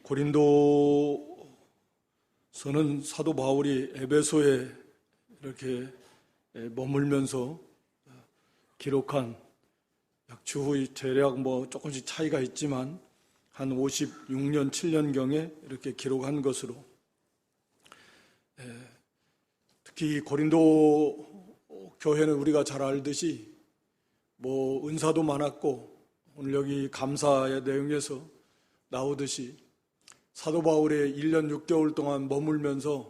고린도서는 사도 바울이 에베소에 이렇게 머물면서 기록한 주후 대략 조금씩 차이가 있지만 한 56년, 7년경에 이렇게 기록한 것으로, 특히 고린도 교회는 우리가 잘 알듯이 은사도 많았고, 오늘 여기 감사의 내용에서 나오듯이 사도 바울의 1년 6개월 동안 머물면서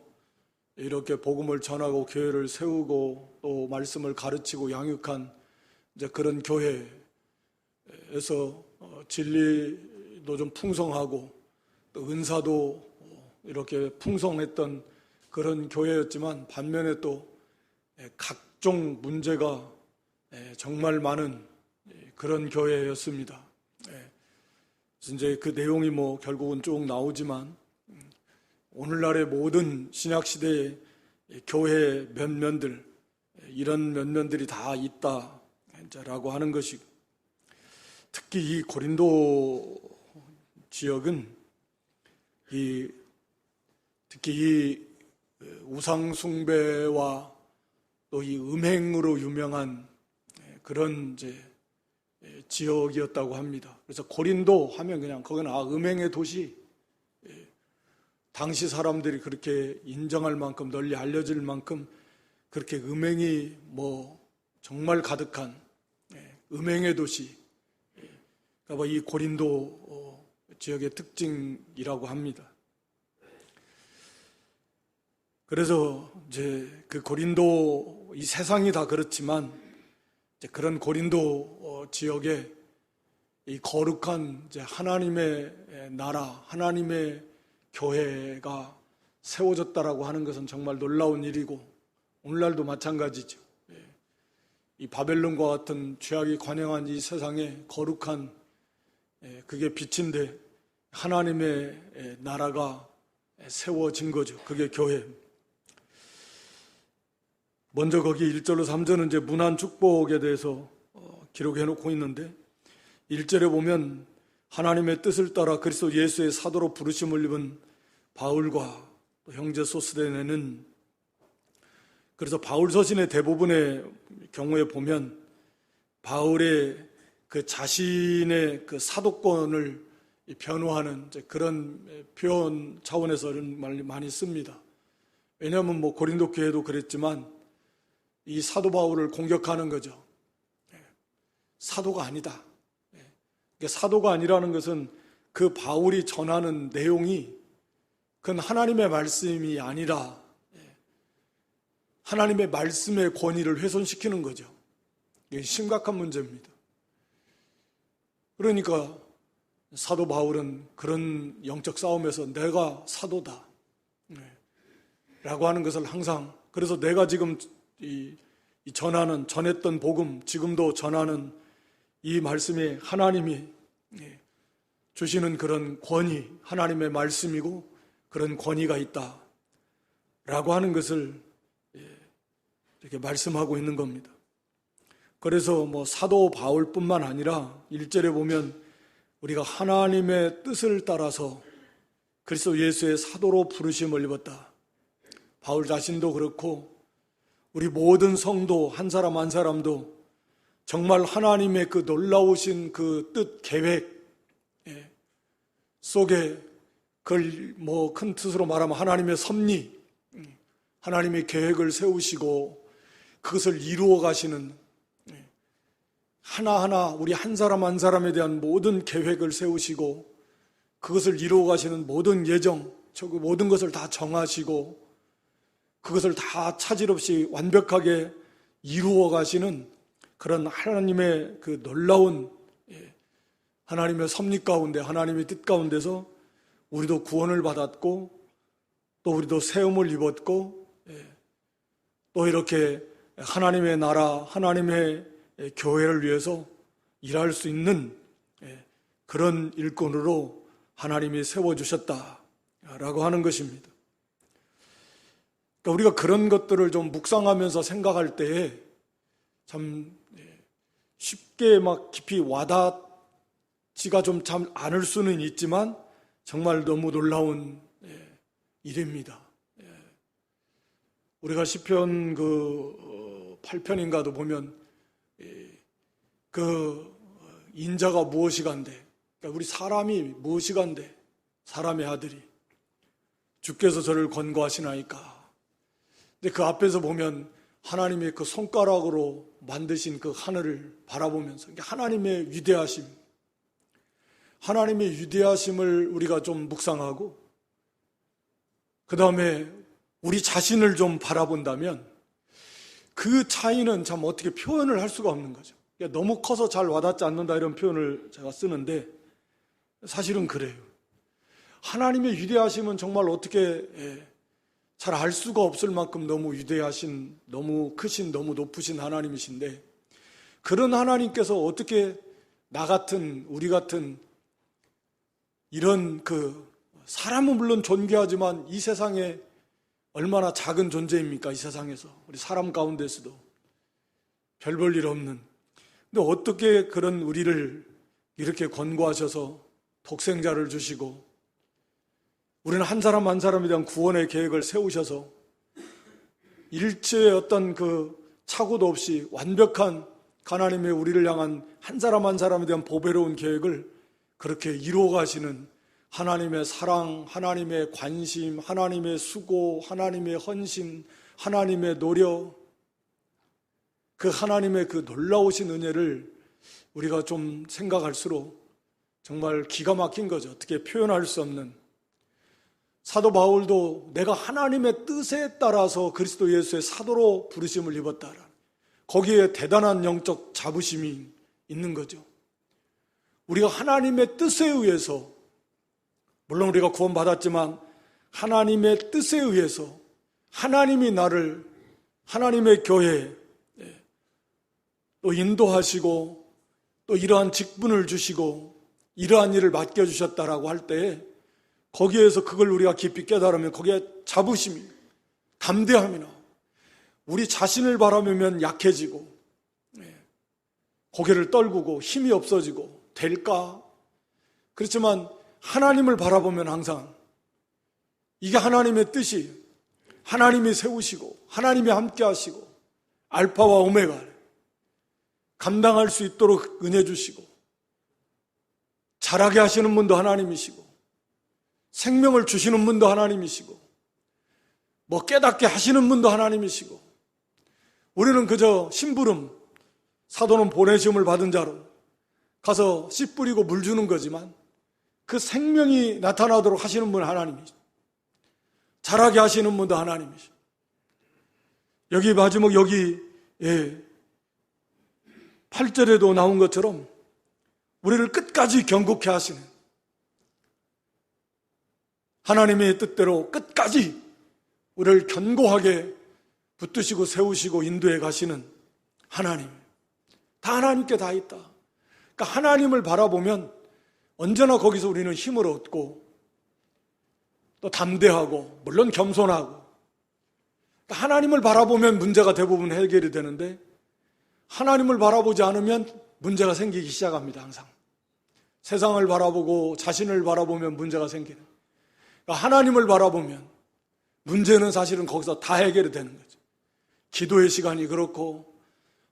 이렇게 복음을 전하고 교회를 세우고 또 말씀을 가르치고 양육한 이제 그런 교회에서 진리도 좀 풍성하고 또 은사도 이렇게 풍성했던 그런 교회였지만, 반면에 또 각종 문제가 정말 많은 그런 교회였습니다. 이제 그 내용이 결국은 쭉 나오지만, 오늘날의 모든 신약시대의 교회 면면들, 이런 면면들이 다 있다라고 하는 것이고, 특히 이 고린도 지역은 특히 이 우상숭배와 또 이 음행으로 유명한 그런 이제 지역이었다고 합니다. 그래서 고린도 하면 그냥 거기는 음행의 도시, 당시 사람들이 그렇게 인정할 만큼, 널리 알려질 만큼 그렇게 음행이 정말 가득한 음행의 도시, 그러니까 이 고린도 지역의 특징이라고 합니다. 그래서 이제 그 고린도, 이 세상이 다 그렇지만 이제 그런 고린도 지역에 이 거룩한 이제 하나님의 나라, 하나님의 교회가 세워졌다라고 하는 것은 정말 놀라운 일이고, 오늘날도 마찬가지죠. 이 바벨론과 같은 죄악이 관영한 이 세상에 거룩한 그게 빛인데 하나님의 나라가 세워진 거죠. 그게 교회. 먼저 거기 1절로 3절은 이제 문안 축복에 대해서 기록해 놓고 있는데, 1절에 보면 하나님의 뜻을 따라 그리스도 예수의 사도로 부르심을 입은 바울과 형제 소스데네는, 그래서 바울 서신의 대부분의 경우에 보면 바울의 그 자신의 그 사도권을 변호하는 그런 표현 차원에서 이런 말 많이 씁니다. 왜냐하면 고린도 교회도 그랬지만 이 사도 바울을 공격하는 거죠. 사도가 아니다. 사도가 아니라는 것은 그 바울이 전하는 내용이 그건 하나님의 말씀이 아니라 하나님의 말씀의 권위를 훼손시키는 거죠. 이게 심각한 문제입니다. 그러니까 사도 바울은 그런 영적 싸움에서 내가 사도다 라고 하는 것을 항상, 그래서 내가 지금 전했던 복음, 지금도 전하는 이 말씀이 하나님이 주시는 그런 권위, 하나님의 말씀이고 그런 권위가 있다 라고 하는 것을 이렇게 말씀하고 있는 겁니다. 그래서 사도 바울뿐만 아니라 1절에 보면 우리가 하나님의 뜻을 따라서 그리스도 예수의 사도로 부르심을 입었다. 바울 자신도 그렇고 우리 모든 성도 한 사람 한 사람도 정말 하나님의 그 놀라우신 그 뜻, 계획 속에, 그걸 큰 뜻으로 말하면 하나님의 섭리, 하나님의 계획을 세우시고 그것을 이루어 가시는, 하나하나 우리 한 사람 한 사람에 대한 모든 계획을 세우시고 그것을 이루어 가시는 모든 예정, 모든 것을 다 정하시고 그것을 다 차질 없이 완벽하게 이루어 가시는 그런 하나님의 그 놀라운 하나님의 섭리 가운데, 하나님의 뜻 가운데서 우리도 구원을 받았고 또 우리도 세움을 입었고 또 이렇게 하나님의 나라, 하나님의 교회를 위해서 일할 수 있는 그런 일꾼으로 하나님이 세워주셨다라고 하는 것입니다. 그러니까 우리가 그런 것들을 좀 묵상하면서 생각할 때에 참 쉽게 깊이 와닿지가 좀 참 않을 수는 있지만 정말 너무 놀라운 일입니다. 우리가 시편 8편인가도 보면 그 인자가 무엇이간데, 그러니까 우리 사람이 무엇이간데 사람의 아들이 주께서 저를 권고하시나이까. 근데 그 앞에서 보면 하나님의 그 손가락으로 만드신 그 하늘을 바라보면서 하나님의 위대하심을 우리가 좀 묵상하고, 그 다음에 우리 자신을 좀 바라본다면 그 차이는 참 어떻게 표현을 할 수가 없는 거죠. 너무 커서 잘 와닿지 않는다 이런 표현을 제가 쓰는데 사실은 그래요. 하나님의 위대하심은 정말 어떻게 잘 알 수가 없을 만큼 너무 위대하신, 너무 크신, 너무 높으신 하나님이신데, 그런 하나님께서 어떻게 나 같은, 우리 같은 이런 사람은 물론 존귀하지만 이 세상에 얼마나 작은 존재입니까? 이 세상에서 우리 사람 가운데서도 별 볼 일 없는. 근데 어떻게 그런 우리를 이렇게 권고하셔서 독생자를 주시고 우리는 한 사람 한 사람에 대한 구원의 계획을 세우셔서 일체의 어떤 착오도 없이 완벽한 하나님의 우리를 향한 한 사람 한 사람에 대한 보배로운 계획을 그렇게 이루어 가시는 하나님의 사랑, 하나님의 관심, 하나님의 수고, 하나님의 헌신, 하나님의 노력, 그 하나님의 그 놀라우신 은혜를 우리가 좀 생각할수록 정말 기가 막힌 거죠. 어떻게 표현할 수 없는. 사도 바울도 내가 하나님의 뜻에 따라서 그리스도 예수의 사도로 부르심을 입었다라. 거기에 대단한 영적 자부심이 있는 거죠. 우리가 하나님의 뜻에 의해서, 물론 우리가 구원받았지만 하나님의 뜻에 의해서 하나님이 나를 하나님의 교회에 또 인도하시고 또 이러한 직분을 주시고 이러한 일을 맡겨주셨다라고 할 때에 거기에서 그걸 우리가 깊이 깨달으면 거기에 자부심이, 담대함이 나와. 우리 자신을 바라보면 약해지고 고개를 떨구고 힘이 없어지고 될까? 그렇지만 하나님을 바라보면 항상 이게 하나님의 뜻이, 하나님이 세우시고 하나님이 함께 하시고 알파와 오메가 감당할 수 있도록 은혜 주시고 잘하게 하시는 분도 하나님이시고 생명을 주시는 분도 하나님이시고 깨닫게 하시는 분도 하나님이시고, 우리는 그저 심부름, 사도는 보내심을 받은 자로 가서 씨 뿌리고 물 주는 거지만 그 생명이 나타나도록 하시는 분은 하나님이시고 잘하게 하시는 분도 하나님이시고, 여기 마지막 8절에도 나온 것처럼 우리를 끝까지 경고케 하시는 하나님의 뜻대로 끝까지 우리를 견고하게 붙드시고 세우시고 인도해 가시는 하나님. 다 하나님께 다 있다. 그러니까 하나님을 바라보면 언제나 거기서 우리는 힘을 얻고 또 담대하고 물론 겸손하고, 그러니까 하나님을 바라보면 문제가 대부분 해결이 되는데 하나님을 바라보지 않으면 문제가 생기기 시작합니다. 항상 세상을 바라보고 자신을 바라보면 문제가 생기는, 그러니까 하나님을 바라보면 문제는 사실은 거기서 다 해결이 되는 거죠. 기도의 시간이 그렇고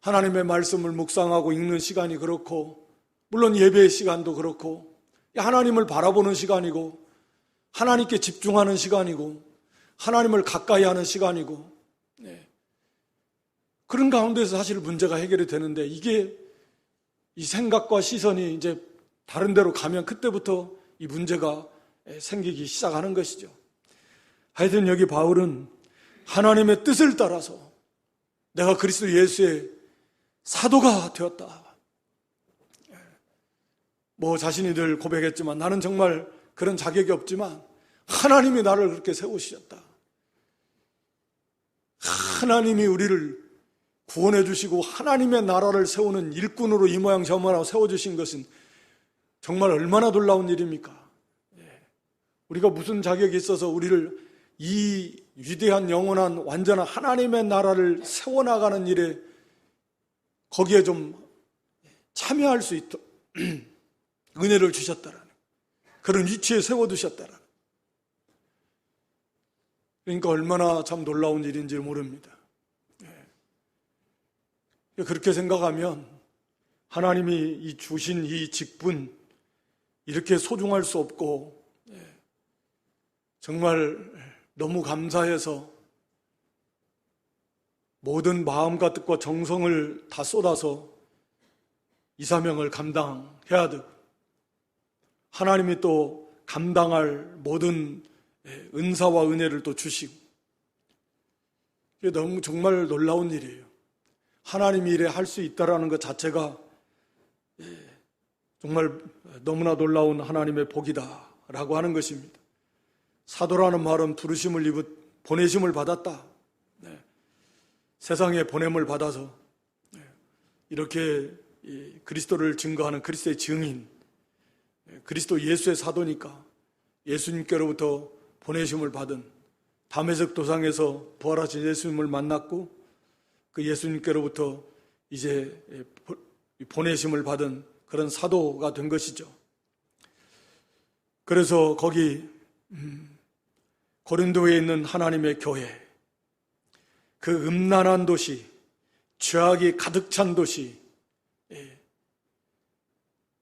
하나님의 말씀을 묵상하고 읽는 시간이 그렇고 물론 예배의 시간도 그렇고 하나님을 바라보는 시간이고 하나님께 집중하는 시간이고 하나님을 가까이 하는 시간이고 그런 가운데서 사실 문제가 해결이 되는데, 이게 이 생각과 시선이 이제 다른 데로 가면 그때부터 이 문제가 생기기 시작하는 것이죠. 하여튼 여기 바울은 하나님의 뜻을 따라서 내가 그리스도 예수의 사도가 되었다. 자신이 늘 고백했지만 나는 정말 그런 자격이 없지만 하나님이 나를 그렇게 세우셨다. 하나님이 우리를 구원해 주시고 하나님의 나라를 세우는 일꾼으로 이 모양 저 모양 세워주신 것은 정말 얼마나 놀라운 일입니까? 우리가 무슨 자격이 있어서 우리를 이 위대한 영원한 완전한 하나님의 나라를 세워나가는 일에 거기에 좀 참여할 수 있도록 은혜를 주셨다라는. 그런 위치에 세워두셨다라. 그러니까 얼마나 참 놀라운 일인지 모릅니다. 그렇게 생각하면 하나님이 이 주신 이 직분 이렇게 소중할 수 없고 정말 너무 감사해서 모든 마음과 뜻과 정성을 다 쏟아서 이 사명을 감당해야 되고 하나님이 또 감당할 모든 은사와 은혜를 또 주시고 이게 너무 정말 놀라운 일이에요. 하나님이 이래 할 수 있다라는 것 자체가 정말 너무나 놀라운 하나님의 복이다라고 하는 것입니다. 사도라는 말은 부르심을 입은 보내심을 받았다. 세상에 보냄을 받아서 이렇게 그리스도를 증거하는 그리스도의 증인, 그리스도 예수의 사도니까 예수님께로부터 보내심을 받은 다메섹 도상에서 부활하신 예수님을 만났고 그 예수님께로부터 이제 보내심을 받은 그런 사도가 된 것이죠. 그래서 거기 고린도에 있는 하나님의 교회, 그 음란한 도시, 죄악이 가득 찬 도시,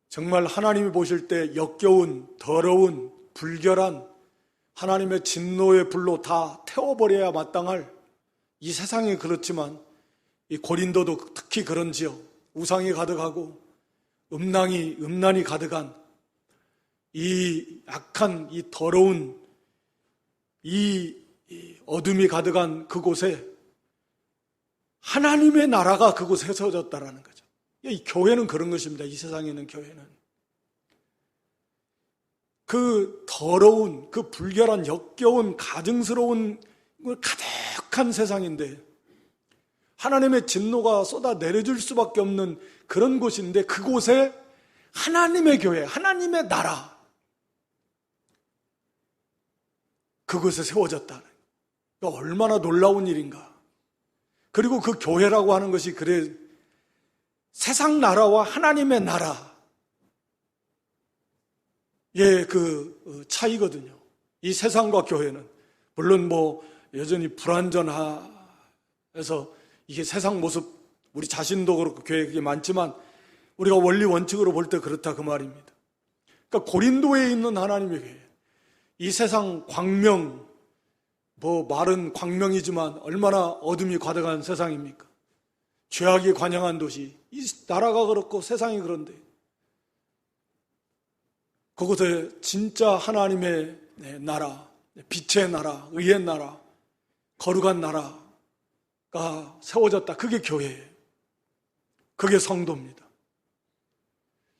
정말 하나님이 보실 때 역겨운, 더러운, 불결한 하나님의 진노의 불로 다 태워버려야 마땅할 이 세상이 그렇지만 이 고린도도 특히 그런 지역, 우상이 가득하고 음란이 가득한 이 악한, 이 더러운, 이 어둠이 가득한 그곳에 하나님의 나라가 그곳에 세워졌다라는 거죠. 이 교회는 그런 것입니다. 이 세상에 있는 교회는. 그 더러운, 그 불결한, 역겨운, 가증스러운 가득한 세상인데 하나님의 진노가 쏟아 내려줄 수밖에 없는 그런 곳인데 그곳에 하나님의 교회, 하나님의 나라 그곳에 세워졌다는 거예요. 얼마나 놀라운 일인가. 그리고 그 교회라고 하는 것이 그래 세상 나라와 하나님의 나라의 그 차이거든요. 이 세상과 교회는 물론 뭐 여전히 불완전해서 이게 세상 모습 우리 자신도 그렇고 교회 그게 많지만 우리가 원리 원칙으로 볼 때 그렇다 그 말입니다. 그러니까 고린도에 있는 하나님의 교회, 이 세상 광명, 뭐 말은 광명이지만 얼마나 어둠이 가득한 세상입니까? 죄악이 관영한 도시, 이 나라가 그렇고 세상이 그런데 그곳에 진짜 하나님의 나라, 빛의 나라, 의의 나라, 거룩한 나라가 세워졌다. 그게 교회예요. 그게 성도입니다.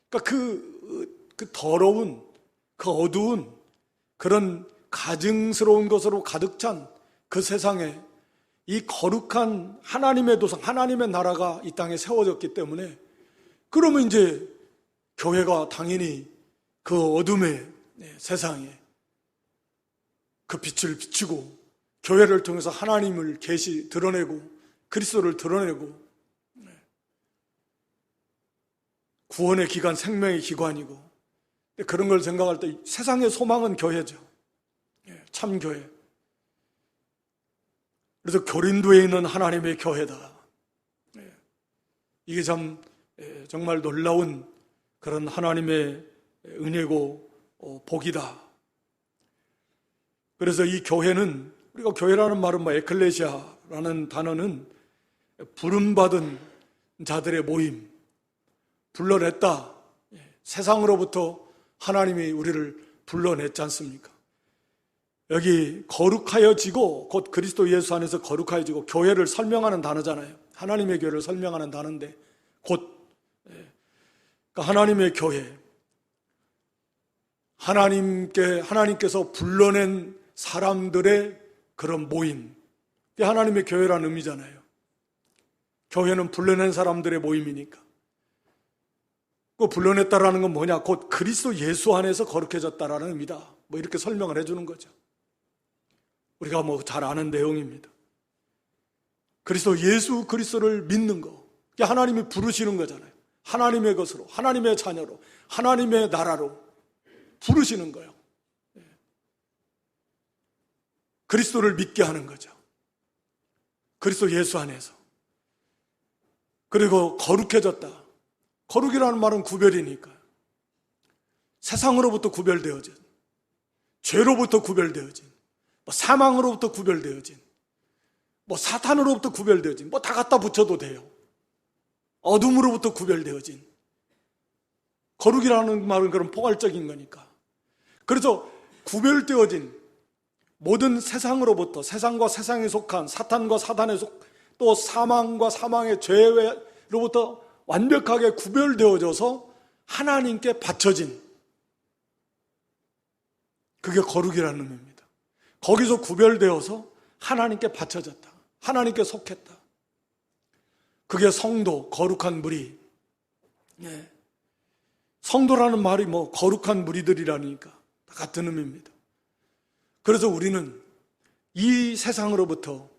그러니까 그 더러운, 그 어두운 그런 가증스러운 것으로 가득 찬 그 세상에 이 거룩한 하나님의 도상, 하나님의 나라가 이 땅에 세워졌기 때문에 그러면 이제 교회가 당연히 그 어둠의 세상에 그 빛을 비추고 교회를 통해서 하나님을 드러내고 그리스도를 드러내고 구원의 기관, 생명의 기관이고 그런 걸 생각할 때 세상의 소망은 교회죠. 참 교회. 그래서 고린도에 있는 하나님의 교회다. 이게 참 정말 놀라운 그런 하나님의 은혜고 복이다. 그래서 이 교회는 우리가 교회라는 말은 뭐 에클레시아라는 단어는 부름받은 자들의 모임, 불러냈다. 세상으로부터 하나님이 우리를 불러냈지 않습니까? 여기 거룩하여지고 곧 그리스도 예수 안에서 거룩하여지고 교회를 설명하는 단어잖아요. 하나님의 교회를 설명하는 단어인데 곧 그러니까 하나님의 교회, 하나님께서 불러낸 사람들의 그런 모임, 그게 하나님의 교회라는 의미잖아요. 교회는 불러낸 사람들의 모임이니까. 그 불러냈다라는 건 뭐냐? 곧 그리스도 예수 안에서 거룩해졌다라는 의미다. 뭐 이렇게 설명을 해주는 거죠. 우리가 뭐 잘 아는 내용입니다. 그리스도 예수 그리스도를 믿는 거, 그게 하나님이 부르시는 거잖아요. 하나님의 것으로, 하나님의 자녀로, 하나님의 나라로 부르시는 거예요. 그리스도를 믿게 하는 거죠. 그리스도 예수 안에서. 그리고 거룩해졌다. 거룩이라는 말은 구별이니까. 세상으로부터 구별되어진, 죄로부터 구별되어진, 사망으로부터 구별되어진, 사탄으로부터 구별되어진, 다 갖다 붙여도 돼요. 어둠으로부터 구별되어진. 거룩이라는 말은 그런 포괄적인 거니까. 그래서 구별되어진 모든 세상으로부터, 세상과 세상에 속한, 사탄과 사탄에 또 사망과 사망의 죄로부터 완벽하게 구별되어져서 하나님께 바쳐진, 그게 거룩이라는 의미입니다. 거기서 구별되어서 하나님께 바쳐졌다. 하나님께 속했다. 그게 성도, 거룩한 무리. 성도라는 말이 거룩한 무리들이라니까 다 같은 의미입니다. 그래서 우리는 이 세상으로부터,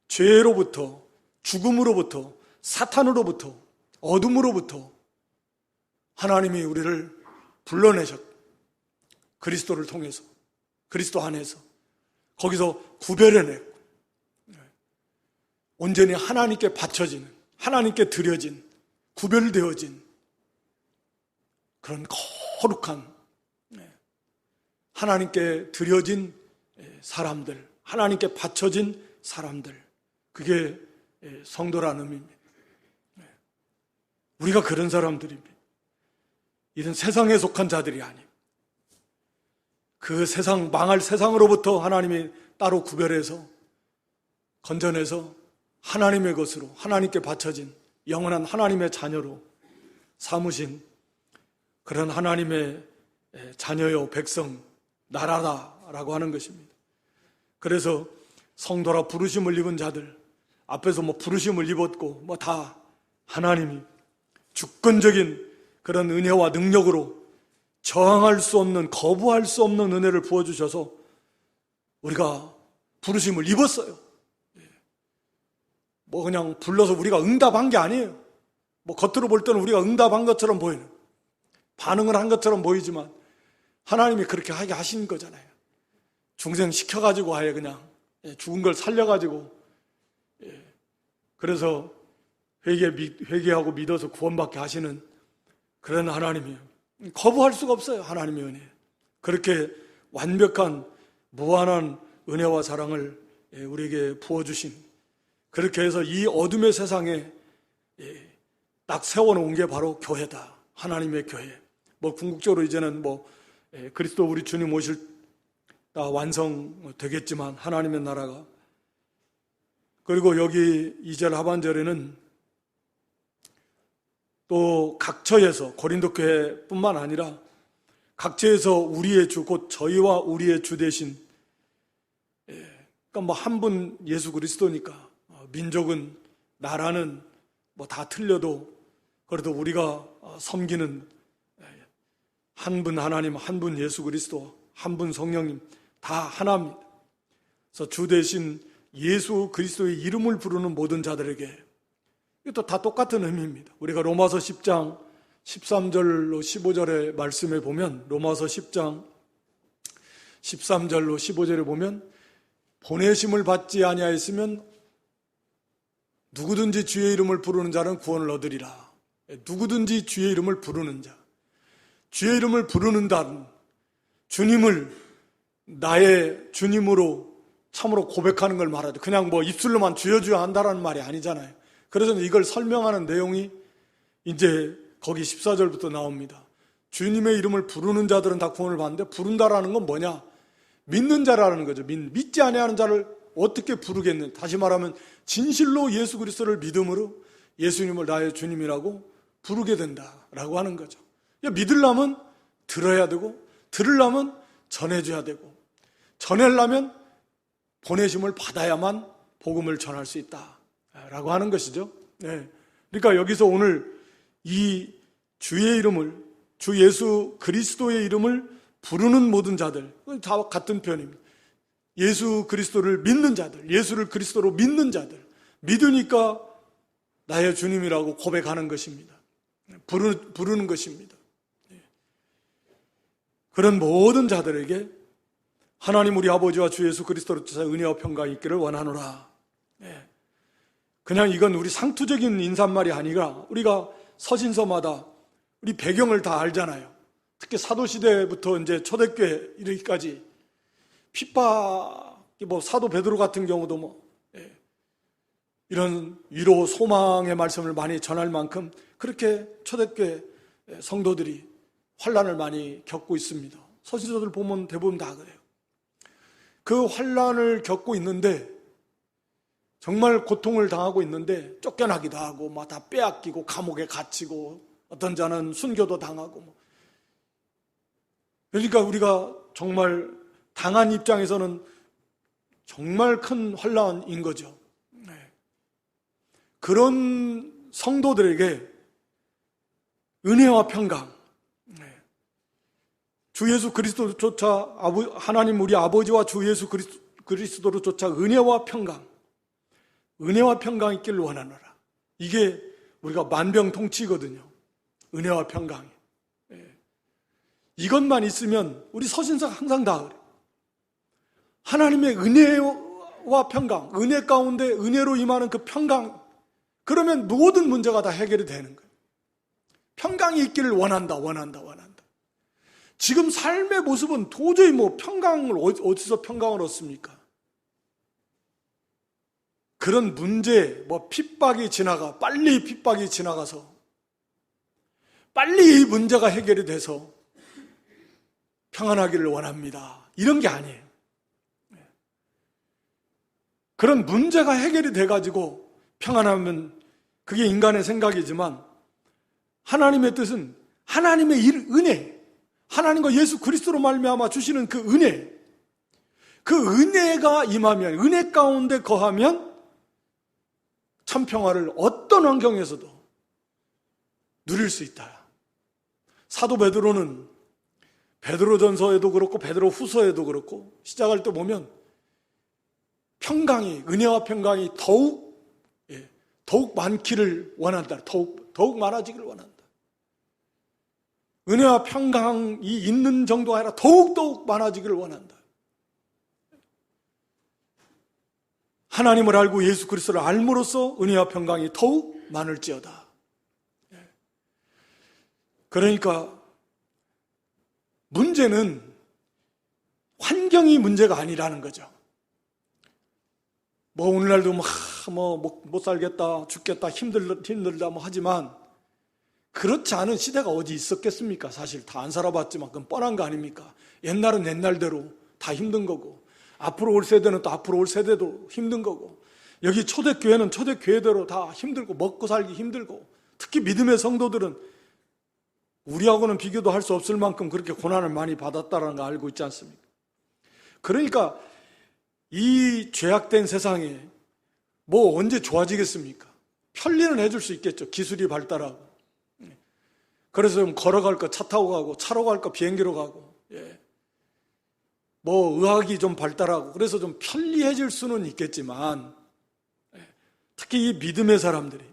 죄로부터, 죽음으로부터, 사탄으로부터, 어둠으로부터 하나님이 우리를 불러내셨고, 그리스도를 통해서, 그리스도 안에서 거기서 구별해냈고, 온전히 하나님께 바쳐지는, 하나님께 드려진, 구별되어진 그런 거룩한, 하나님께 드려진 사람들, 하나님께 바쳐진 사람들, 그게 성도라는 의미입니다. 우리가 그런 사람들입니다. 이런 세상에 속한 자들이 아니고, 그 세상, 망할 세상으로부터 하나님이 따로 구별해서 건져내서 하나님의 것으로, 하나님께 바쳐진 영원한 하나님의 자녀로 삼으신 그런 하나님의 자녀요, 백성, 나라다라고 하는 것입니다. 그래서 성도라 부르심을 입은 자들, 앞에서 부르심을 입었고 다 하나님이 주권적인 그런 은혜와 능력으로 저항할 수 없는, 거부할 수 없는 은혜를 부어주셔서 우리가 부르심을 입었어요. 그냥 불러서 우리가 응답한 게 아니에요. 겉으로 볼 때는 우리가 응답한 것처럼 보이는, 반응을 한 것처럼 보이지만 하나님이 그렇게 하게 하신 거잖아요. 중생 시켜가지고 아예 그냥 죽은 걸 살려가지고, 그래서 회개하고 믿어서 구원받게 하시는 그런 하나님이에요. 거부할 수가 없어요. 하나님의 은혜. 그렇게 완벽한 무한한 은혜와 사랑을 우리에게 부어주신, 그렇게 해서 이 어둠의 세상에 딱 세워놓은 게 바로 교회다. 하나님의 교회. 궁극적으로 이제는 그리스도 우리 주님 오실 다 완성되겠지만 하나님의 나라가. 그리고 여기 2절 하반절에는 또 각처에서, 고린도 교회뿐만 아니라 각처에서 우리의 주, 곧 저희와 우리의 주 대신, 그러니까 한 분 예수 그리스도니까 민족은, 나라는 다 틀려도 그래도 우리가 섬기는 한 분 하나님, 한 분 예수 그리스도, 한 분 성령님 다 하나입니다. 그래서 주 대신 예수 그리스도의 이름을 부르는 모든 자들에게, 이것도 다 똑같은 의미입니다. 우리가 로마서 10장 13절로 15절의 말씀에 보면, 로마서 10장 13절로 15절에 보면, 보내심을 받지 아니하였으면 누구든지 주의 이름을 부르는 자는 구원을 얻으리라. 누구든지 주의 이름을 부르는 자, 주의 이름을 부르는다는, 주님을 나의 주님으로 참으로 고백하는 걸 말하죠. 그냥 입술로만 주여 주여 한다라는 말이 아니잖아요. 그래서 이걸 설명하는 내용이 이제 거기 14절부터 나옵니다. 주님의 이름을 부르는 자들은 다 구원을 받는데, 부른다라는 건 뭐냐? 믿는 자라는 거죠. 믿지 아니하는 자를 어떻게 부르겠느냐? 다시 말하면 진실로 예수 그리스도를 믿음으로 예수님을 나의 주님이라고 부르게 된다라고 하는 거죠. 믿으려면 들어야 되고, 들으려면 전해줘야 되고, 전하려면 보내심을 받아야만 복음을 전할 수 있다라고 하는 것이죠. 그러니까 여기서 오늘 이 주의 이름을, 주 예수 그리스도의 이름을 부르는 모든 자들, 다 같은 편입니다. 예수 그리스도를 믿는 자들, 예수를 그리스도로 믿는 자들, 믿으니까 나의 주님이라고 고백하는 것입니다. 부르는 것입니다. 그런 모든 자들에게 하나님 우리 아버지와 주 예수 그리스도로 쫓아 은혜와 평강이 있기를 원하노라. 그냥 이건 우리 상투적인 인사말이 아니라 우리가 서신서마다 우리 배경을 다 알잖아요. 특히 사도시대부터 이제 초대교회 이르기까지 핍박이 사도 베드로 같은 경우도 이런 위로 소망의 말씀을 많이 전할 만큼 그렇게 초대교회 성도들이 환난을 많이 겪고 있습니다. 서신서들 보면 대부분 다 그래요. 그 환난을 겪고 있는데 정말 고통을 당하고 있는데 쫓겨나기도 하고 다 빼앗기고 감옥에 갇히고 어떤 자는 순교도 당하고 그러니까 우리가 정말 당한 입장에서는 정말 큰 환난인 거죠. 그런 성도들에게 은혜와 평강, 주 예수 그리스도로 쫓아 하나님 우리 아버지와 주 예수 그리스도로 쫓아 은혜와 평강이 있기를 원하노라. 이게 우리가 만병통치거든요. 은혜와 평강이. 이것만 있으면 우리 서신서가 항상 다 그래요. 하나님의 은혜와 평강, 은혜 가운데 은혜로 임하는 그 평강, 그러면 모든 문제가 다 해결이 되는 거예요. 평강이 있기를 원한다. 지금 삶의 모습은 도저히 평강을 어디서 평강을 얻습니까? 그런 문제, 핍박이 빨리 핍박이 지나가서 빨리 이 문제가 해결이 돼서 평안하기를 원합니다. 이런 게 아니에요. 그런 문제가 해결이 돼가지고 평안하면 그게 인간의 생각이지만 하나님의 뜻은 하나님의 은혜, 하나님과 예수 그리스도로 말미암아 주시는 그 은혜가 임하면, 은혜 가운데 거하면 참 평화를 어떤 환경에서도 누릴 수 있다. 사도 베드로는 베드로전서에도 그렇고 베드로후서에도 그렇고 시작할 때 보면 은혜와 평강이 더욱 많기를 원한다. 더욱 많아지기를 원한다. 은혜와 평강이 있는 정도가 아니라 더욱 많아지기를 원한다. 하나님을 알고 예수 그리스도를 알므로써 은혜와 평강이 더욱 많을지어다. 그러니까 문제는 환경이 문제가 아니라는 거죠. 오늘날도 못 살겠다, 죽겠다, 힘들다 하지만 그렇지 않은 시대가 어디 있었겠습니까? 사실 다 안 살아봤지만 그건 뻔한 거 아닙니까? 옛날은 옛날대로 다 힘든 거고 앞으로 올 세대는 또 앞으로 올 세대도 힘든 거고 여기 초대교회는 초대교회대로 다 힘들고 먹고 살기 힘들고 특히 믿음의 성도들은 우리하고는 비교도 할 수 없을 만큼 그렇게 고난을 많이 받았다는 거 알고 있지 않습니까? 그러니까 이 죄악된 세상에 언제 좋아지겠습니까? 편리는 해줄 수 있겠죠. 기술이 발달하고. 그래서 좀 걸어갈 거 차 타고 가고 차로 갈 거 비행기로 가고 의학이 좀 발달하고 그래서 좀 편리해질 수는 있겠지만 특히 이 믿음의 사람들이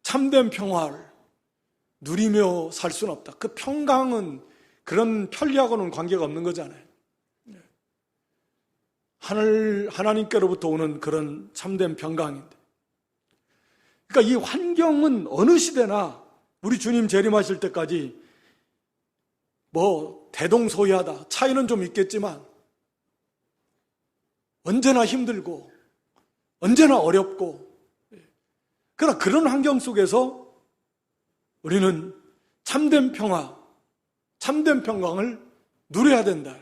참된 평화를 누리며 살 수는 없다. 그 평강은 그런 편리하고는 관계가 없는 거잖아요. 하나님께로부터 오는 그런 참된 평강인데. 그러니까 이 환경은 어느 시대나 우리 주님 재림하실 때까지 대동소이하다. 차이는 좀 있겠지만 언제나 힘들고 언제나 어렵고 그러나 그런 환경 속에서 우리는 참된 평화, 참된 평강을 누려야 된다.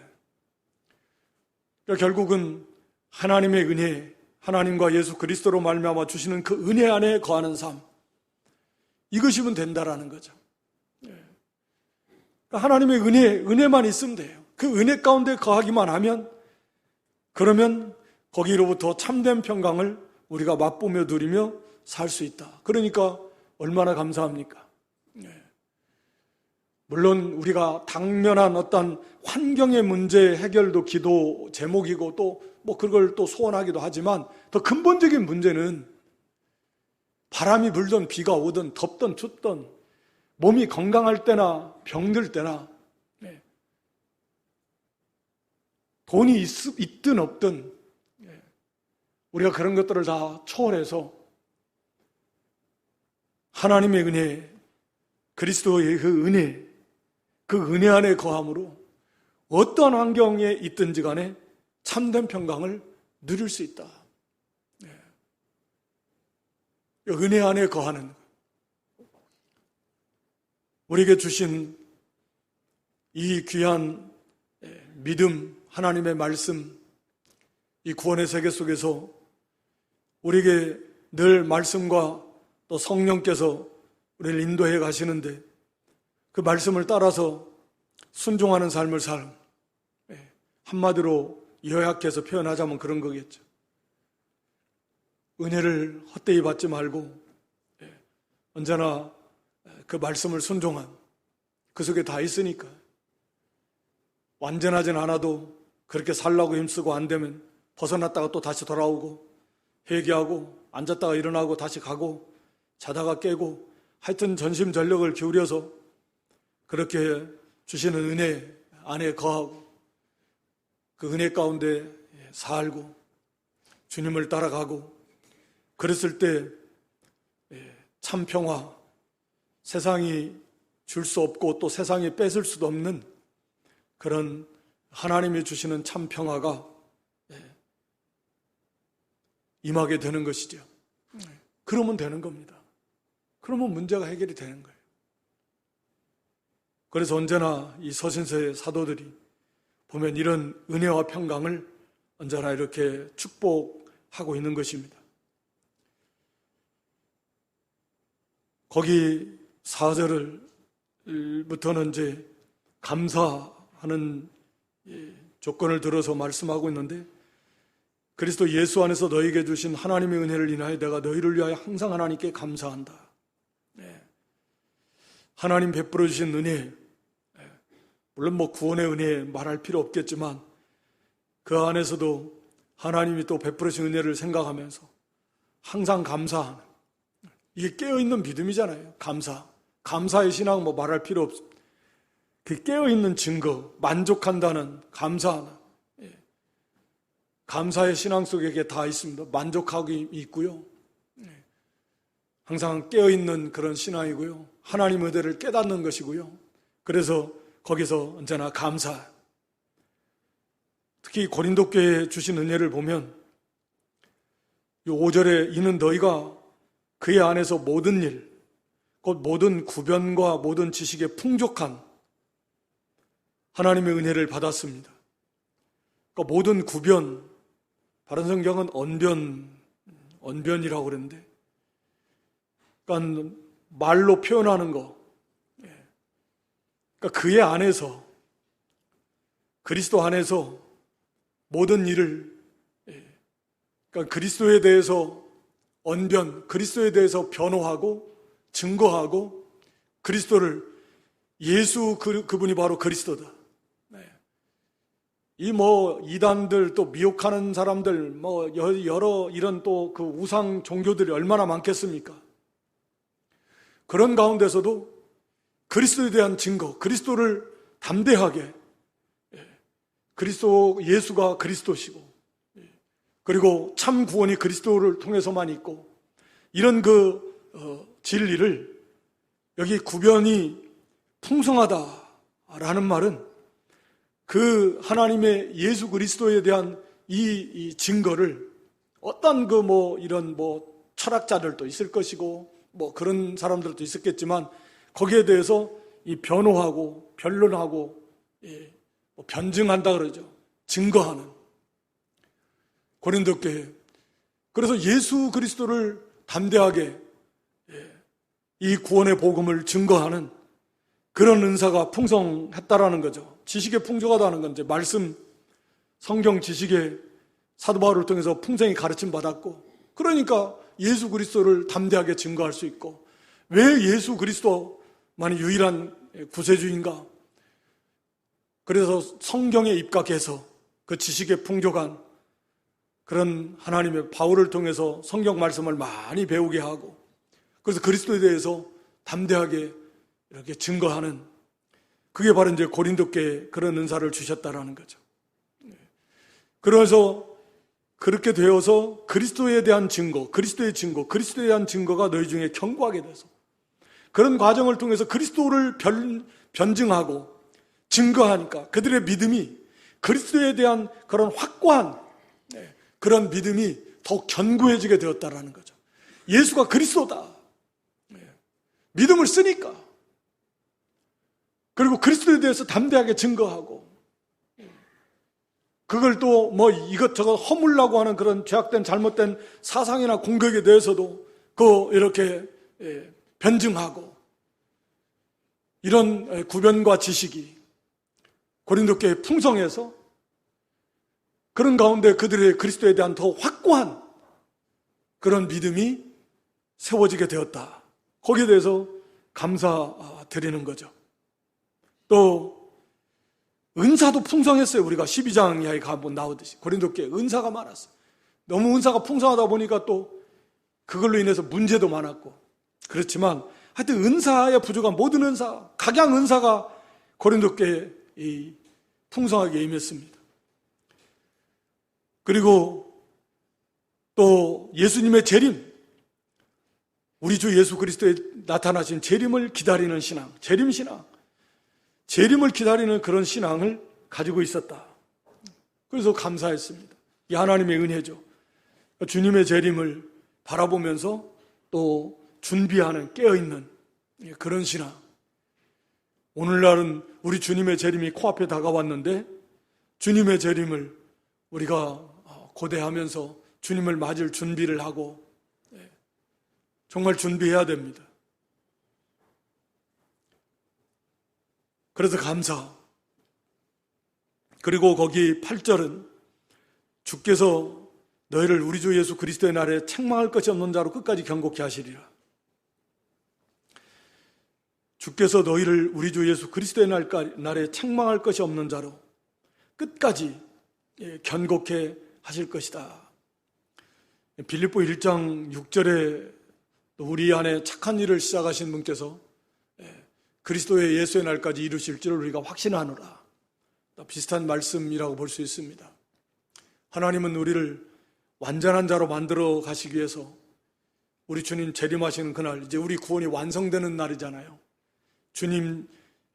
그러니까 결국은 하나님의 은혜, 하나님과 예수 그리스도로 말미암아 주시는 그 은혜 안에 거하는 삶, 이것이면 된다라는 거죠. 그러니까 하나님의 은혜만 있으면 돼요. 그 은혜 가운데 거하기만 하면 그러면 거기로부터 참된 평강을 우리가 맛보며 누리며 살 수 있다. 그러니까 얼마나 감사합니까? 물론 우리가 당면한 어떤 환경의 문제 해결도 기도 제목이고 또 그걸 또 소원하기도 하지만 더 근본적인 문제는 바람이 불든 비가 오든 덥든 춥든 몸이 건강할 때나 병들 때나 돈이 있든 없든 우리가 그런 것들을 다 초월해서 하나님의 은혜, 그리스도의 그 은혜 안에 거함으로 어떤 환경에 있든지 간에 참된 평강을 누릴 수 있다. 은혜 안에 거하는, 우리에게 주신 이 귀한 믿음, 하나님의 말씀, 이 구원의 세계 속에서 우리에게 늘 말씀과 또 성령께서 우리를 인도해 가시는데 그 말씀을 따라서 순종하는 삶을 한마디로 요약해서 표현하자면 그런 거겠죠. 은혜를 헛되이 받지 말고 언제나 그 말씀을 순종한, 그 속에 다 있으니까 완전하진 않아도 그렇게 살라고 힘쓰고 안 되면 벗어났다가 또 다시 돌아오고 회개하고 앉았다가 일어나고 다시 가고 자다가 깨고 하여튼 전심전력을 기울여서 그렇게 주시는 은혜 안에 거하고 그 은혜 가운데 살고 주님을 따라가고 그랬을 때 참 평화, 세상이 줄 수 없고 또 세상이 뺏을 수도 없는 그런 하나님이 주시는 참 평화가 임하게 되는 것이죠. 그러면 되는 겁니다. 그러면 문제가 해결이 되는 거예요. 그래서 언제나 이 서신서의 사도들이 보면 이런 은혜와 평강을 언제나 이렇게 축복하고 있는 것입니다. 거기 4절부터는 이제 감사하는 조건을 들어서 말씀하고 있는데, 그리스도 예수 안에서 너희에게 주신 하나님의 은혜를 인하여 내가 너희를 위하여 항상 하나님께 감사한다. 하나님 베풀어 주신 은혜, 물론 구원의 은혜 말할 필요 없겠지만 그 안에서도 하나님이 또 베풀어 주신 은혜를 생각하면서 항상 감사하는, 이게 깨어있는 믿음이잖아요. 감사의 신앙 말할 필요 없습니다. 그 깨어있는 증거, 만족한다는 감사하는, 감사의 신앙 속에 그게 다 있습니다. 만족하기 있고요. 항상 깨어있는 그런 신앙이고요. 하나님의 은혜를 깨닫는 것이고요. 그래서 거기서 언제나 감사. 특히 고린도 교회에 주신 은혜를 보면 이 5절에 이는 너희가 그의 안에서 모든 일, 곧 모든 구변과 모든 지식에 풍족한 하나님의 은혜를 받았습니다. 그러니까 모든 구변, 다른 성경은 언변이라고 그러는데, 그러니까 말로 표현하는 거. 그러니까 그의 안에서, 그리스도 안에서 모든 일을, 그러니까 그리스도에 대해서 그리스도에 대해서 변호하고 증거하고 그리스도를, 예수 그분이 바로 그리스도다. 이 이단들 또 미혹하는 사람들 여러 이런 또 그 우상 종교들이 얼마나 많겠습니까? 그런 가운데서도 그리스도에 대한 증거, 그리스도를 담대하게, 그리스도 예수가 그리스도시고, 그리고 참 구원이 그리스도를 통해서만 있고, 이런 진리를, 여기 구변이 풍성하다라는 말은 그 하나님의 예수 그리스도에 대한 이 증거를 어떤 이런 철학자들도 있을 것이고 그런 사람들도 있었겠지만 거기에 대해서 이 변호하고 변론하고 변증한다 그러죠. 증거하는 고린도 교회. 그래서 예수 그리스도를 담대하게 이 구원의 복음을 증거하는 그런 은사가 풍성했다라는 거죠. 지식에 풍족하다는 건 이제 말씀, 성경 지식에 사도 바울을 통해서 풍성히 가르침 받았고, 그러니까 예수 그리스도를 담대하게 증거할 수 있고, 왜 예수 그리스도만이 유일한 구세주인가? 그래서 성경에 입각해서 그 지식에 풍족한 그런 하나님의 바울을 통해서 성경 말씀을 많이 배우게 하고, 그래서 그리스도에 대해서 담대하게 이렇게 증거하는, 그게 바로 이제 고린도 교회에 그런 은사를 주셨다라는 거죠. 그래서 그렇게 되어서 그리스도에 대한 증거, 그리스도에 대한 증거가 너희 중에 견고하게 돼서 그런 과정을 통해서 그리스도를 변증하고 증거하니까 그들의 믿음이 그리스도에 대한 그런 확고한 그런 믿음이 더욱 견고해지게 되었다라는 거죠. 예수가 그리스도다. 믿음을 쓰니까. 그리고 그리스도에 대해서 담대하게 증거하고 그걸 또 뭐 이것저것 허물라고 하는 그런 죄악된 잘못된 사상이나 공격에 대해서도 이렇게 변증하고 이런 구변과 지식이 고린도 교회에 풍성해서 그런 가운데 그들의 그리스도에 대한 더 확고한 그런 믿음이 세워지게 되었다. 거기에 대해서 감사드리는 거죠. 또 은사도 풍성했어요. 우리가 12장 이하에 가면 나오듯이 고린도 교회에 은사가 많았어요. 너무 은사가 풍성하다 보니까 또 그걸로 인해서 문제도 많았고 그렇지만 하여튼 은사에 부족한 모든 은사, 각양 은사가 고린도 교회에 풍성하게 임했습니다. 그리고 또 예수님의 재림, 우리 주 예수 그리스도에 나타나신 재림을 기다리는 신앙, 재림신앙, 재림을 기다리는 그런 신앙을 가지고 있었다. 그래서 감사했습니다. 이 하나님의 은혜죠. 주님의 재림을 바라보면서 또 준비하는, 깨어있는 그런 신앙. 오늘날은 우리 주님의 재림이 코앞에 다가왔는데 주님의 재림을 우리가 고대하면서 주님을 맞을 준비를 하고 정말 준비해야 됩니다. 그래서 감사. 그리고 거기 8절은 주께서 너희를 우리 주 예수 그리스도의 날에 책망할 것이 없는 자로 끝까지 경고케 하시리라. 주께서 너희를 우리 주 예수 그리스도의 날에 책망할 것이 없는 자로 끝까지 견고케 하실 것이다. 빌립보 1장 6절에 우리 안에 착한 일을 시작하신 분께서 그리스도의 예수의 날까지 이루실 줄 우리가 확신하노라. 비슷한 말씀이라고 볼 수 있습니다. 하나님은 우리를 완전한 자로 만들어 가시기 위해서 우리 주님 재림하시는 그날, 이제 우리 구원이 완성되는 날이잖아요. 주님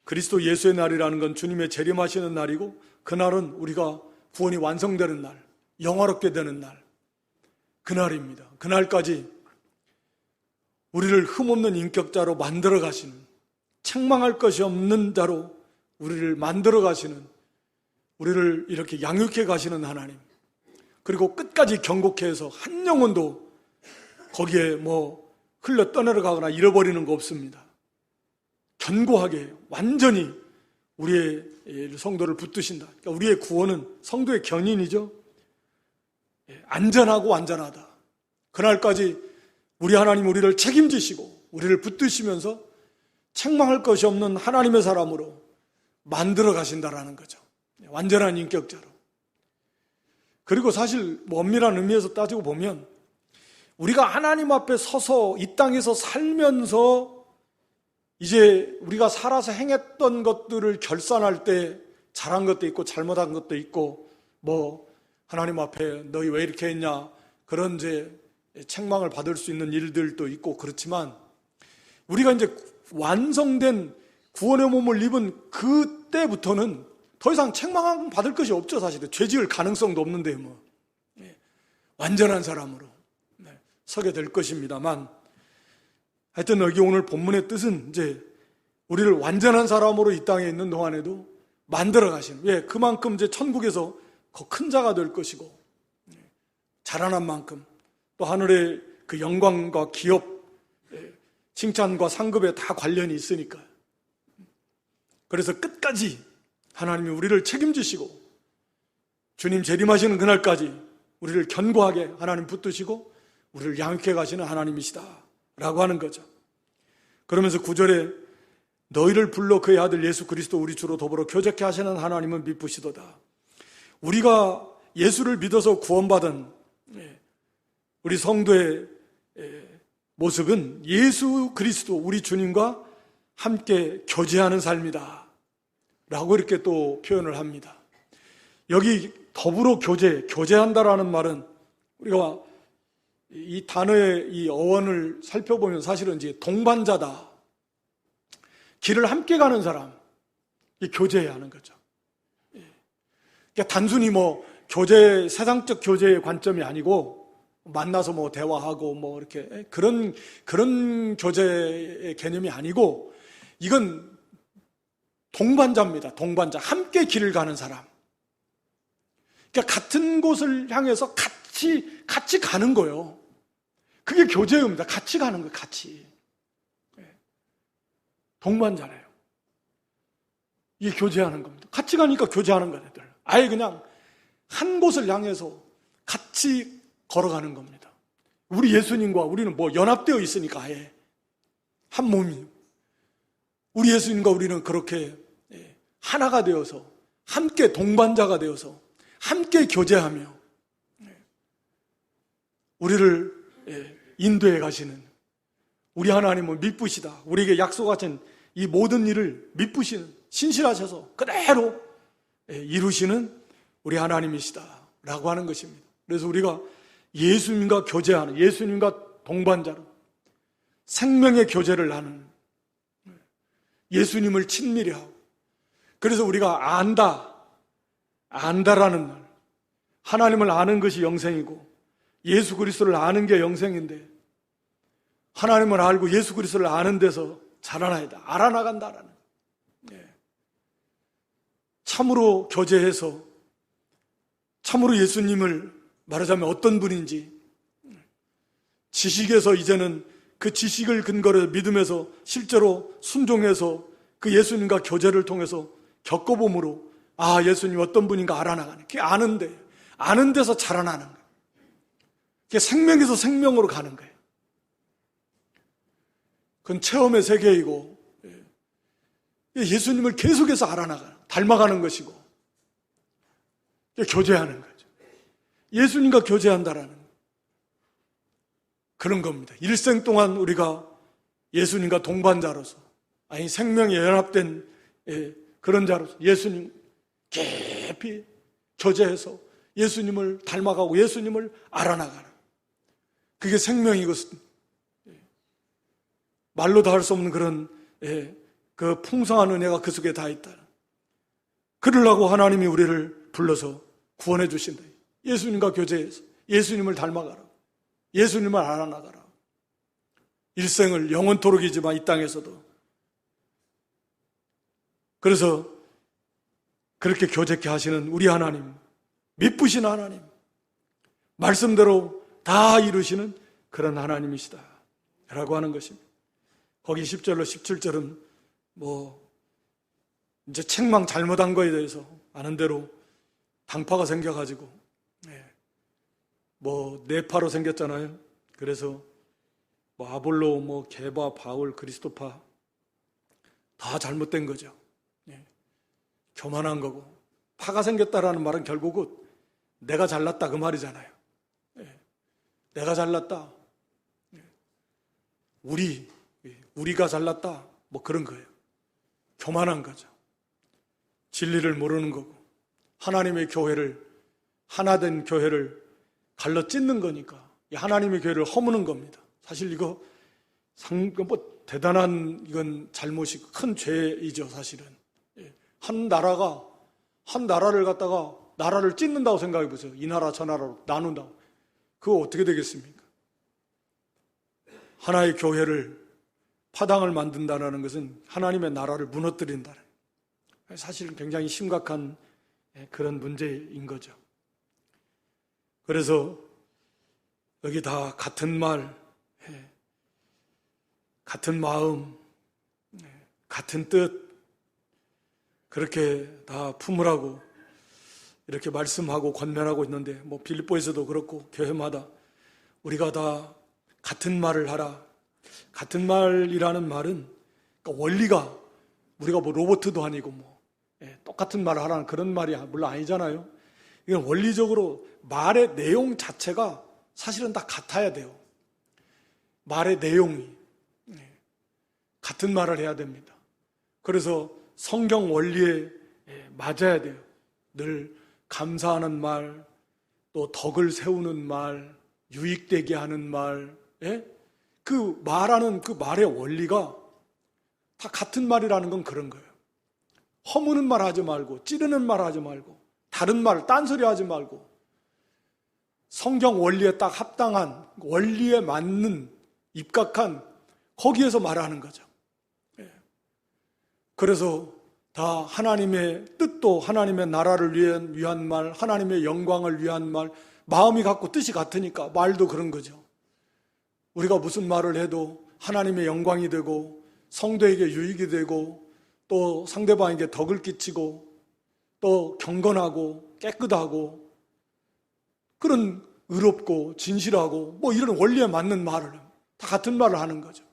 그리스도 예수의 날이라는 건 주님의 재림하시는 날이고 그날은 우리가 구원이 완성되는 날, 영화롭게 되는 날, 그날입니다. 그날까지 우리를 흠없는 인격자로 만들어 가시는, 책망할 것이 없는 자로 우리를 만들어 가시는, 우리를 이렇게 양육해 가시는 하나님, 그리고 끝까지 경고케 해서 한 영혼도 거기에 흘러 떠내려가거나 잃어버리는 거 없습니다. 견고하게 완전히 우리의 성도를 붙드신다. 그러니까 우리의 구원은 성도의 견인이죠. 안전하고 완전하다. 그날까지 우리 하나님 우리를 책임지시고 우리를 붙드시면서 책망할 것이 없는 하나님의 사람으로 만들어 가신다라는 거죠. 완전한 인격자로. 그리고 사실 엄밀한 의미에서 따지고 보면 우리가 하나님 앞에 서서 이 땅에서 살면서 이제 우리가 살아서 행했던 것들을 결산할 때 잘한 것도 있고 잘못한 것도 있고 하나님 앞에 너희 왜 이렇게 했냐 그런 이제 책망을 받을 수 있는 일들도 있고 그렇지만 우리가 이제 완성된 구원의 몸을 입은 그때부터는 더 이상 책망 받을 것이 없죠. 사실은 죄 지을 가능성도 없는데 완전한 사람으로 서게 될 것입니다만 하여튼 여기 오늘 본문의 뜻은 이제 우리를 완전한 사람으로 이 땅에 있는 동안에도 만들어 가시는, 그만큼 이제 천국에서 더 큰 자가 될 것이고 자라난 만큼 또 하늘의 그 영광과 기업, 칭찬과 상급에 다 관련이 있으니까요. 그래서 끝까지 하나님이 우리를 책임지시고 주님 재림하시는 그날까지 우리를 견고하게 하나님 붙드시고 우리를 양육해 가시는 하나님이시다 라고 하는 거죠. 그러면서 9절에 너희를 불러 그의 아들 예수 그리스도 우리 주로 더불어 교제케 하시는 하나님은 미쁘시도다. 우리가 예수를 믿어서 구원받은 우리 성도의 모습은 예수 그리스도 우리 주님과 함께 교제하는 삶이다 라고 이렇게 또 표현을 합니다. 여기 더불어 교제한다라는 말은 우리가 이 단어의 이 어원을 살펴보면 사실은 이제 동반자다. 길을 함께 가는 사람, 이 교제해야 하는 거죠. 그러니까 단순히 뭐 세상적 교제의 관점이 아니고 만나서 뭐 대화하고 뭐 이렇게 그런 교제의 개념이 아니고 이건 동반자입니다. 동반자. 함께 길을 가는 사람. 그러니까 같은 곳을 향해서 같이 가는 거예요. 그게 교제입니다. 같이 가는 거예요. 같이. 동반자래요. 이게 교제하는 겁니다. 같이 가니까 교제하는 거예요. 아예 그냥 한 곳을 향해서 같이 걸어가는 겁니다. 우리 예수님과 우리는 뭐 연합되어 있으니까 아예 한 몸이. 우리 예수님과 우리는 그렇게 하나가 되어서 함께 동반자가 되어서 함께 교제하며 우리를 인도해 가시는 우리 하나님은 미쁘시다. 우리에게 약속하신 이 모든 일을 미쁘시는 신실하셔서 그대로 이루시는 우리 하나님이시다 라고 하는 것입니다. 그래서 우리가 예수님과 교제하는, 예수님과 동반자로 생명의 교제를 하는, 예수님을 친밀히 하고, 그래서 우리가 안다라는 말, 하나님을 아는 것이 영생이고 예수 그리스도를 아는 게 영생인데, 하나님을 알고 예수 그리스도를 아는 데서 자라나야 돼. 알아나간다라는 거예요. 참으로 교제해서 참으로 예수님을 말하자면 어떤 분인지 지식에서 이제는 그 지식을 근거로 믿음에서 실제로 순종해서 그 예수님과 교제를 통해서 겪어봄으로 예수님 어떤 분인가 알아나가는, 그게 아는 데서 자라나는 거예요. 그게 생명에서 생명으로 가는 거예요. 그건 체험의 세계이고 예수님을 계속해서 알아나가는, 닮아가는 것이고 교제하는 거죠. 예수님과 교제한다라는 그런 겁니다. 일생 동안 우리가 예수님과 동반자로서, 아니 생명에 연합된 그런 자로서 예수님 깊이 교제해서 예수님을 닮아가고 예수님을 알아나가는, 그게 생명이거든. 말로 다 할 수 없는 그런 그 풍성한 은혜가 그 속에 다 있다. 그러려고 하나님이 우리를 불러서 구원해 주신다. 예수님과 교제해서 예수님을 닮아가라. 예수님을 알아나가라. 일생을 영원토록이지만 이 땅에서도. 그래서 그렇게 교제케 하시는 우리 하나님, 미쁘신 하나님, 말씀대로 다 이루시는 그런 하나님이시다 라고 하는 것입니다. 거기 10절로 17절은 이제 책망 잘못한 거에 대해서 아는 대로 당파가 생겨가지고 네파로 생겼잖아요. 그래서 아볼로, 게바, 바울, 그리스도파 다 잘못된 거죠. 교만한 거고, 파가 생겼다라는 말은 결국은 내가 잘났다 그 말이잖아요. 내가 잘났다, 우리가 잘났다, 그런 거예요. 교만한 거죠. 진리를 모르는 거고, 하나님의 교회를, 하나된 교회를 갈라 찢는 거니까 하나님의 교회를 허무는 겁니다. 사실 이거 대단한, 이건 잘못이, 큰 죄이죠. 사실은 한 나라를 갖다가 나라를 찢는다고 생각해 보세요. 이 나라 저 나라로 나눈다고. 그거 어떻게 되겠습니까? 하나의 교회를 파당을 만든다는 것은 하나님의 나라를 무너뜨린다는, 사실은 굉장히 심각한 그런 문제인 거죠. 그래서 여기 다 같은 말, 같은 마음, 같은 뜻, 그렇게 다 품으라고 이렇게 말씀하고 권면하고 있는데, 빌립보에서도 그렇고 교회마다 우리가 다 같은 말을 하라. 같은 말이라는 말은, 그러니까 원리가, 우리가 로봇도 아니고 똑같은 말을 하라는 그런 말이 물론 아니잖아요. 이건 원리적으로 말의 내용 자체가 사실은 다 같아야 돼요. 말의 내용이 같은 말을 해야 됩니다. 그래서 성경 원리에 맞아야 돼요. 늘 감사하는 말, 또 덕을 세우는 말, 유익되게 하는 말, 예? 그 말하는 그 말의 원리가 다 같은 말이라는 건 그런 거예요. 허무는 말 하지 말고, 찌르는 말 하지 말고, 다른 말, 딴소리 하지 말고, 성경 원리에 딱 합당한, 원리에 맞는, 입각한, 거기에서 말하는 거죠. 예. 그래서 다 하나님의 뜻도 하나님의 나라를 위한 말, 하나님의 영광을 위한 말, 마음이 같고 뜻이 같으니까 말도 그런 거죠. 우리가 무슨 말을 해도 하나님의 영광이 되고 성도에게 유익이 되고 또 상대방에게 덕을 끼치고 또 경건하고 깨끗하고 그런 의롭고 진실하고 뭐 이런 원리에 맞는 말을 다 같은 말을 하는 거죠.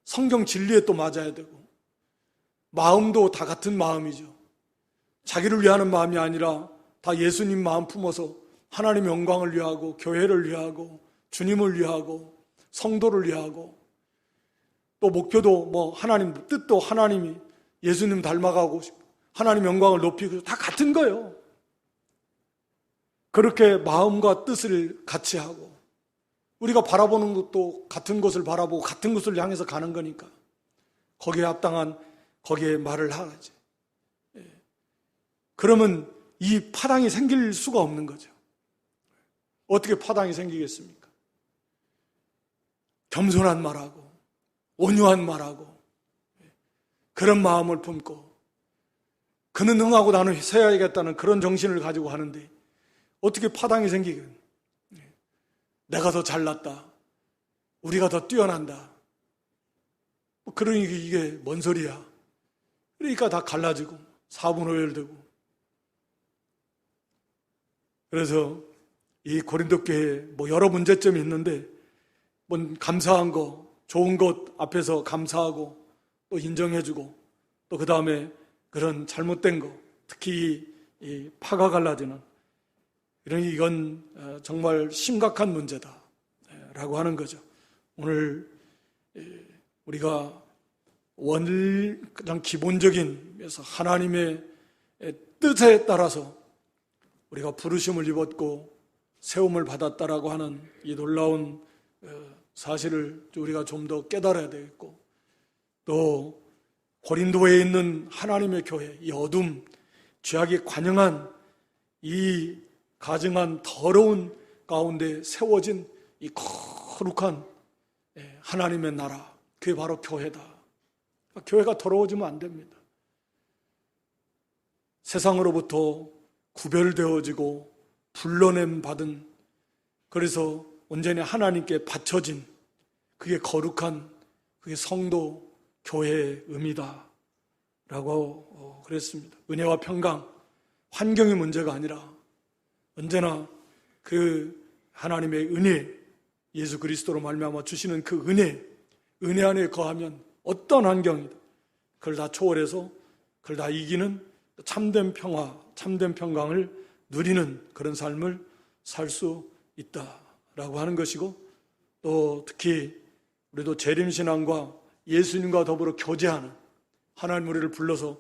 성경 진리에 또 맞아야 되고 마음도 다 같은 마음이죠. 자기를 위하는 마음이 아니라 다 예수님 마음 품어서 하나님의 영광을 위하고 교회를 위하고 주님을 위하고 성도를 위하고 또 목표도 뭐 하나님 뜻도 하나님이 예수님 닮아가고 하나님 영광을 높이고 다 같은 거예요. 그렇게 마음과 뜻을 같이 하고 우리가 바라보는 것도 같은 곳을 바라보고 같은 곳을 향해서 가는 거니까 거기에 합당한 거기에 말을 하지. 그러면 이 파당이 생길 수가 없는 거죠. 어떻게 파당이 생기겠습니까? 겸손한 말하고 온유한 말하고 그런 마음을 품고 그는 응하고 나는 세야겠다는 그런 정신을 가지고 하는데 어떻게 파당이 생기겠어요? 내가 더 잘났다. 우리가 더 뛰어난다. 그러니까 이게 뭔 소리야. 그러니까 다 갈라지고 사분오열되고 그래서 이 고린도 교회에 뭐 여러 문제점이 있는데 뭐 감사한 거, 좋은 것 앞에서 감사하고 또 인정해주고 또 그 다음에 그런 잘못된 거, 특히 이 파가 갈라지는 이건 정말 심각한 문제다라고 하는 거죠. 오늘 우리가 가장 기본적인 하나님의 뜻에 따라서 우리가 부르심을 입었고 세움을 받았다라고 하는 이 놀라운 사실을 우리가 좀 더 깨달아야 되겠고 또 고린도에 있는 하나님의 교회, 이 어둠, 죄악이 관영한 이 가증한 더러운 가운데 세워진 이 거룩한 하나님의 나라, 그게 바로 교회다. 교회가 더러워지면 안 됩니다. 세상으로부터 구별되어지고 불러냄 받은 그래서 온전히 하나님께 바쳐진 그게 거룩한 그게 성도 교회의 의미다 라고 그랬습니다. 은혜와 평강, 환경의 문제가 아니라 언제나 그 하나님의 은혜, 예수 그리스도로 말미암아 주시는 그 은혜 안에 거하면 어떤 환경이든 그걸 다 초월해서 그걸 다 이기는 참된 평화, 참된 평강을 누리는 그런 삶을 살 수 있다라고 하는 것이고 또 특히 우리도 재림신앙과 예수님과 더불어 교제하는 하나님 우리를 불러서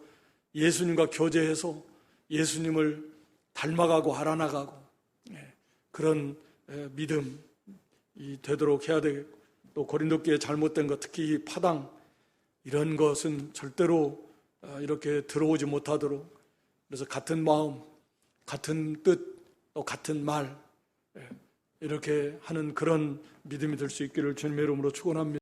예수님과 교제해서 예수님을 닮아가고 알아나가고 그런 믿음이 되도록 해야 되겠고 또 고린도 교회 잘못된 것 특히 이 파당 이런 것은 절대로 이렇게 들어오지 못하도록 그래서 같은 마음, 같은 뜻, 또 같은 말 이렇게 하는 그런 믿음이 될 수 있기를 주님의 이름으로 축원합니다.